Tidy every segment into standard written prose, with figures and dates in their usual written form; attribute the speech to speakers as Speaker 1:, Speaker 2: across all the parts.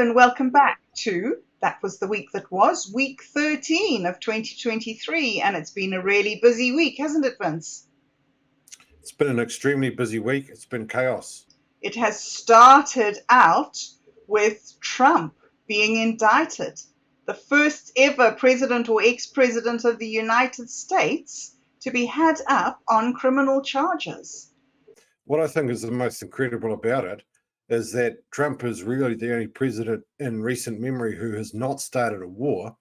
Speaker 1: and welcome back to That Was the Week That Was, week 13 of 2023, and it's been a really busy week, hasn't it, Vince?
Speaker 2: It's been an extremely busy week. It's been chaos.
Speaker 1: It has started out with Trump being indicted, the first ever president or ex-president of the United States to be had up on criminal charges.
Speaker 2: What I think is the most incredible about it is that Trump is really the only president in recent memory who has not started a war.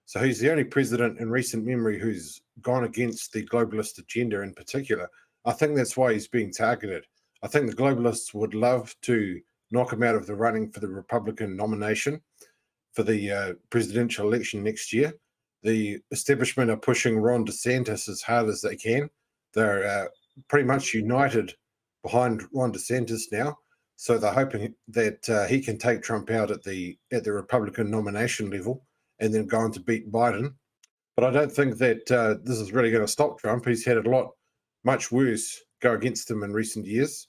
Speaker 2: So he's the only president in recent memory who's gone against the globalist agenda in particular. I think that's why he's being targeted. I think the globalists would love to knock him out of the running for the Republican nomination for the presidential election next year. The establishment are pushing Ron DeSantis as hard as they can. They're pretty much united behind Ron DeSantis now. So they're hoping that he can take Trump out at the Republican nomination level and then go on to beat Biden. But I don't think that this is really going to stop Trump. He's had a lot much worse go against him in recent years,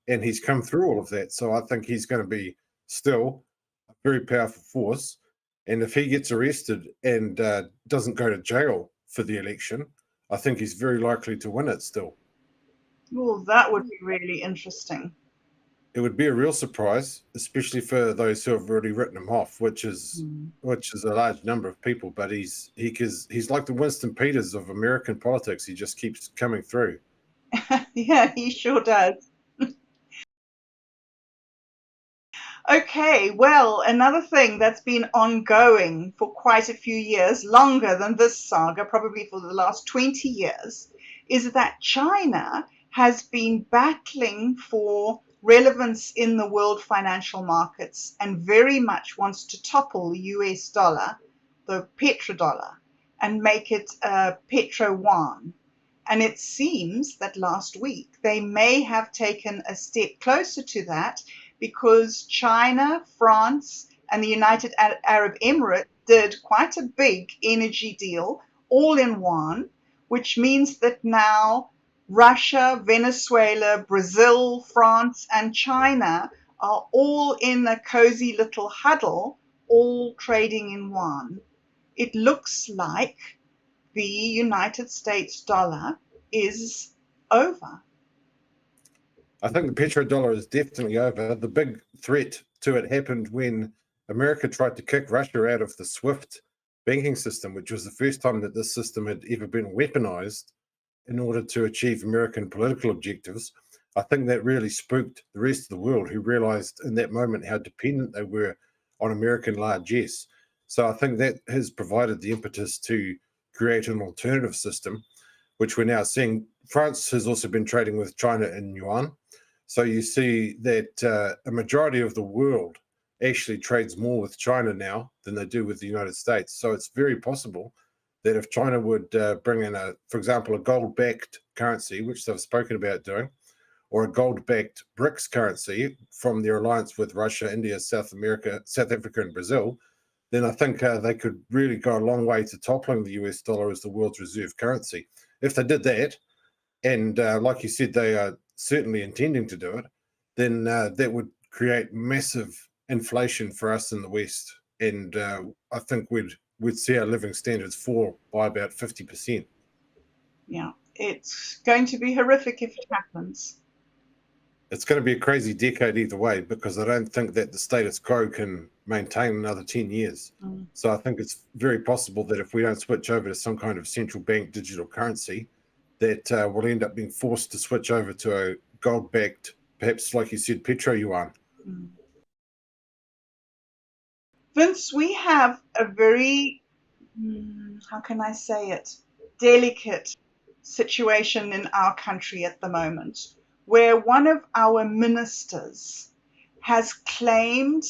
Speaker 2: and he's come through all of that. So I think he's going to be still a very powerful force. And if he gets arrested and doesn't go to jail for the election, I think he's very likely to win it still.
Speaker 1: Well, that would be really interesting.
Speaker 2: It would be a real surprise, especially for those who have already written him off, which is a large number of people. But he's like the Winston Peters of American politics. He just keeps coming through.
Speaker 1: Yeah, he sure does. Okay, well, another thing that's been ongoing for quite a few years, longer than this saga, probably for the last 20 years, is that China has been battling for relevance in the world financial markets and very much wants to topple the US dollar, the petrodollar, and make it a Petro-Yuan. And it seems that last week they may have taken a step closer to that because China, France, and the United Arab Emirates did quite a big energy deal, all in one, which means that now Russia, Venezuela, Brazil, France, and China are all in a cozy little huddle, all trading in yuan. It looks like the United States dollar is over.
Speaker 2: I think the petrodollar is definitely over. The big threat to it happened when America tried to kick Russia out of the SWIFT banking system, which was the first time that this system had ever been weaponized in order to achieve American political objectives. I think that really spooked the rest of the world, who realized in that moment how dependent they were on American largesse. So I think that has provided the impetus to create an alternative system, which we're now seeing. France has also been trading with China in yuan. So you see that a majority of the world actually trades more with China now than they do with the United States. So it's very possible that if China would bring in, for example, a gold-backed currency, which they've spoken about doing, or a gold-backed BRICS currency from their alliance with Russia, India, South Africa, and Brazil, then I think they could really go a long way to toppling the US dollar as the world's reserve currency. If they did that, and like you said, they are certainly intending to do it, then that would create massive inflation for us in the West. And I think we'd see our living standards fall by about 50%.
Speaker 1: Yeah, it's going to be horrific if it happens.
Speaker 2: It's going to be a crazy decade either way, because I don't think that the status quo can maintain another 10 years. So I think it's very possible that if we don't switch over to some kind of central bank digital currency, that we'll end up being forced to switch over to a gold-backed, perhaps like you said, Petro-Yuan.
Speaker 1: Vince, we have a very, how can I say it, delicate situation in our country at the moment, where one of our ministers has claimed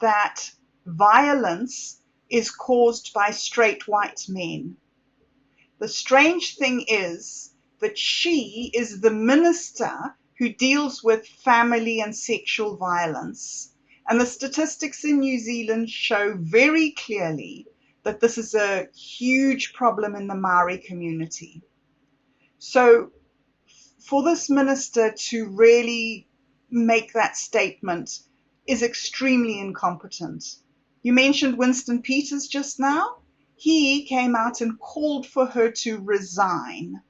Speaker 1: that violence is caused by straight white men. The strange thing is that she is the minister who deals with family and sexual violence. And the statistics in New Zealand show very clearly that this is a huge problem in the Maori community. So for this minister to really make that statement is extremely incompetent. You mentioned Winston Peters just now. He came out and called for her to resign.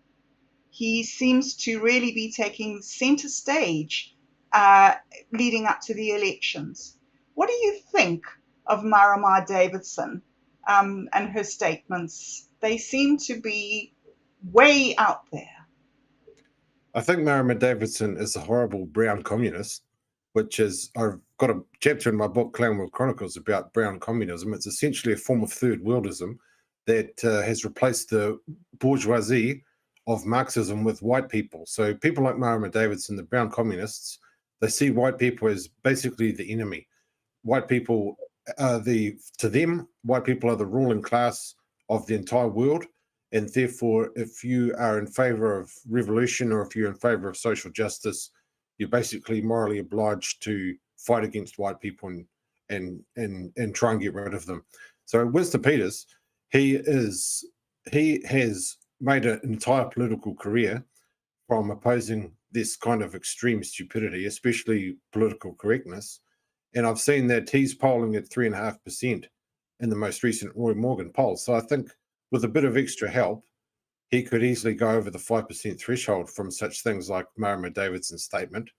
Speaker 1: He seems to really be taking center stage leading up to the elections. What do you think of Miramar Davidson and her statements? They seem to be way out there.
Speaker 2: I think Marama Davidson is a horrible brown communist, which is, I've got a chapter in my book, Clan World Chronicles, about brown communism. It's essentially a form of third worldism that has replaced the bourgeoisie of Marxism with white people. So people like Marama Davidson, the brown communists, they see white people as basically the enemy. White people are to them, white people are the ruling class of the entire world. And therefore, if you are in favor of revolution or if you're in favor of social justice, you're basically morally obliged to fight against white people and try and get rid of them. So Winston Peters, he has made an entire political career from opposing this kind of extreme stupidity, especially political correctness. And I've seen that he's polling at 3.5% in the most recent Roy Morgan poll. So I think with a bit of extra help, he could easily go over the 5% threshold from such things like Marama Davidson's statement.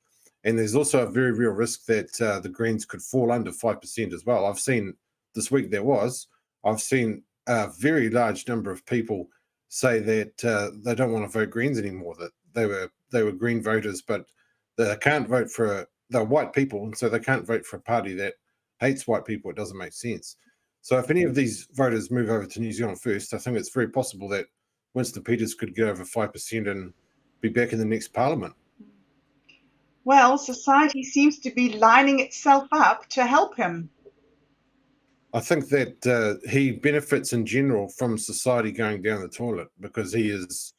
Speaker 2: And there's also a very real risk that the Greens could fall under 5% as well. I've seen this week I've seen a very large number of people say that they don't want to vote Greens anymore, that they were Green voters, but they can't vote they're white people, and so they can't vote for a party that hates white people. It doesn't make sense. So if any of these voters move over to New Zealand First, I think it's very possible that Winston Peters could get over 5% and be back in the next parliament.
Speaker 1: Well, society seems to be lining itself up to help him.
Speaker 2: I think that he benefits in general from society going down the toilet because he has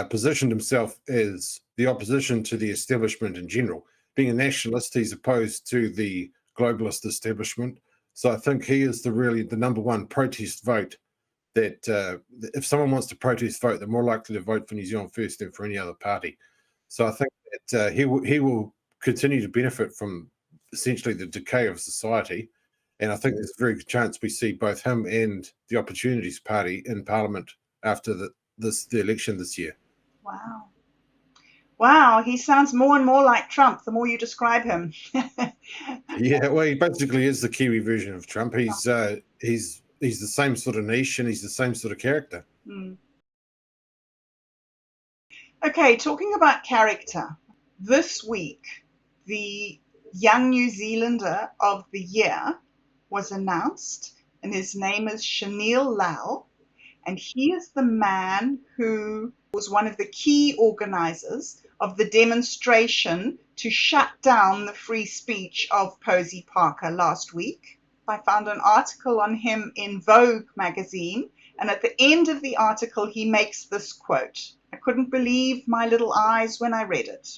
Speaker 2: positioned himself as the opposition to the establishment in general. Being a nationalist, he's opposed to the globalist establishment. So I think he is really the number one protest vote that if someone wants to protest vote, they're more likely to vote for New Zealand First than for any other party. So I think that he will continue to benefit from essentially the decay of society. And I think there's a very good chance we see both him and the Opportunities Party in Parliament after the election this year.
Speaker 1: Wow. Wow, he sounds more and more like Trump the more you describe him.
Speaker 2: Yeah, well, he basically is the Kiwi version of Trump. He's the same sort of niche and he's the same sort of character.
Speaker 1: Mm. Okay, talking about character, this week the Young New Zealander of the Year was announced, and his name is Chanel Lau, and he is the man who was one of the key organizers of the demonstration to shut down the free speech of Posey Parker last week. I found an article on him in Vogue magazine, and at the end of the article he makes this quote. I couldn't believe my little eyes when I read it.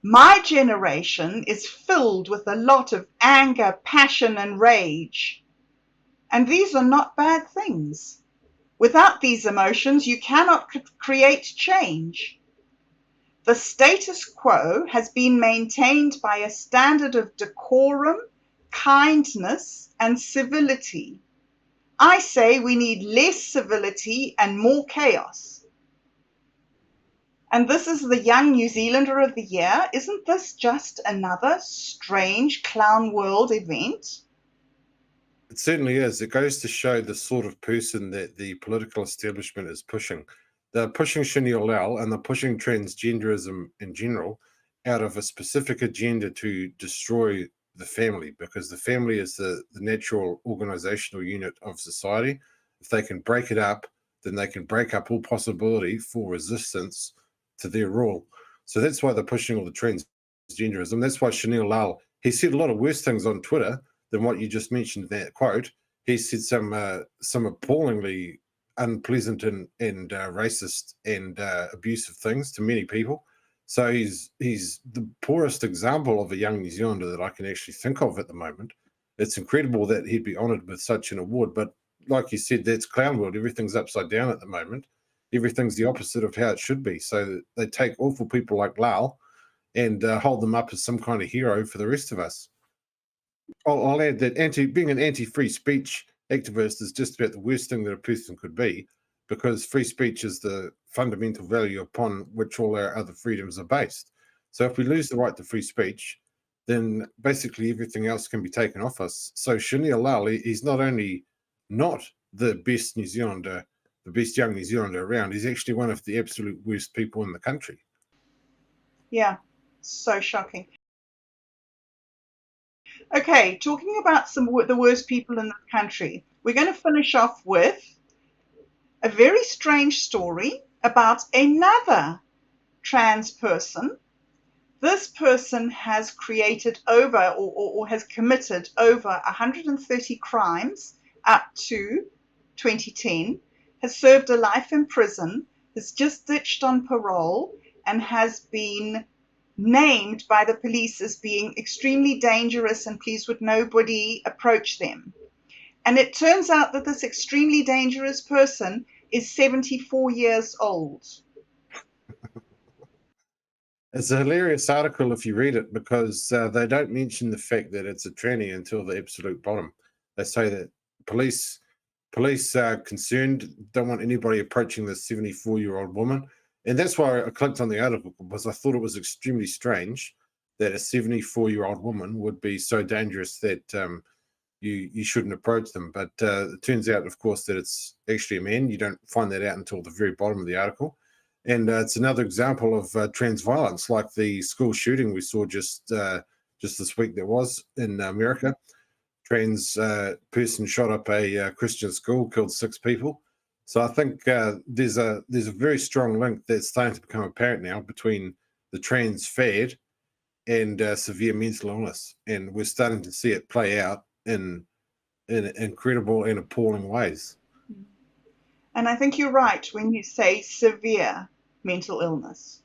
Speaker 1: My generation is filled with a lot of anger, passion, and rage. And these are not bad things. Without these emotions, you cannot create change. The status quo has been maintained by a standard of decorum, kindness, and civility. I say we need less civility and more chaos. And this is the Young New Zealander of the Year. Isn't this just another strange clown world event?
Speaker 2: It certainly is. It goes to show the sort of person that the political establishment is pushing. They're pushing Chanel Lau and they're pushing transgenderism in general out of a specific agenda to destroy the family, because the family is the natural organizational unit of society. If they can break it up, then they can break up all possibility for resistance to their rule. So that's why they're pushing all the transgenderism. That's why Chanel Lau, he said a lot of worse things on Twitter than what you just mentioned in that quote. He said some appallingly unpleasant and racist and abusive things to many people. So he's the poorest example of a young New Zealander that I can actually think of at the moment. It's incredible that he'd be honoured with such an award, but like you said, that's clown world. Everything's upside down at the moment. Everything's the opposite of how it should be. So they take awful people like Lau and hold them up as some kind of hero for the rest of us. I'll add that being an anti-free speech activist is just about the worst thing that a person could be, because free speech is the fundamental value upon which all our other freedoms are based. So if we lose the right to free speech, then basically everything else can be taken off us. So Shanil Lal, he's not only not the best New Zealander, the best young New Zealander around, he's actually one of the absolute worst people in the country.
Speaker 1: Yeah, so shocking. Okay, talking about the worst people in the country, we're going to finish off with a very strange story about another trans person. This person has created over or has committed over 130 crimes up to 2010, has served a life in prison, has just ditched on parole, and has been named by the police as being extremely dangerous and please would nobody approach them. And it turns out that this extremely dangerous person is 74 years old.
Speaker 2: It's a hilarious article if you read it, because they don't mention the fact that it's a tranny until the absolute bottom. They say that police are concerned, don't want anybody approaching this 74-year-old woman. And that's why I clicked on the article, because I thought it was extremely strange that a 74-year-old woman would be so dangerous that you shouldn't approach them. But it turns out, of course, that it's actually a man. You don't find that out until the very bottom of the article. And it's another example of trans violence, like the school shooting we saw just this week that was in America. Trans person shot up a Christian school, killed 6 people. So I think there's a very strong link that's starting to become apparent now between the trans fad and severe mental illness, and we're starting to see it play out in incredible and appalling ways.
Speaker 1: And I think you're right when you say severe mental illness.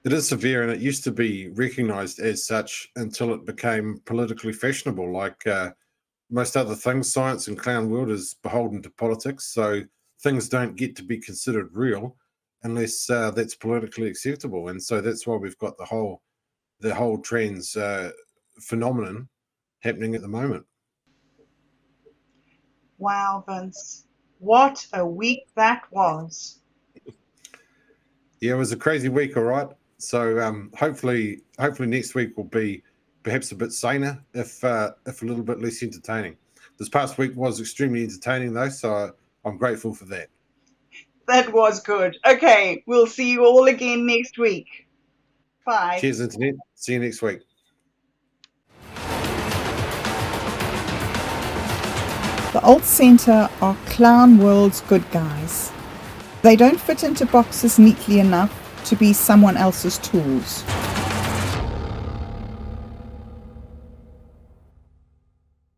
Speaker 2: It is severe, and it used to be recognized as such until it became politically fashionable. Like most other things, science and clown world is beholden to politics, so things don't get to be considered real unless that's politically acceptable. And so that's why we've got the whole trans phenomenon happening at the moment.
Speaker 1: Wow, Vince, what a week that was.
Speaker 2: Yeah, it was a crazy week, all right. So hopefully next week will be perhaps a bit saner, if a little bit less entertaining. This past week was extremely entertaining, though, so I'm grateful for that.
Speaker 1: That was good. Okay, we'll see you all again next week. Bye.
Speaker 2: Cheers, Internet. See you next week.
Speaker 3: The alt centre are clown world's good guys. They don't fit into boxes neatly enough to be someone else's tools.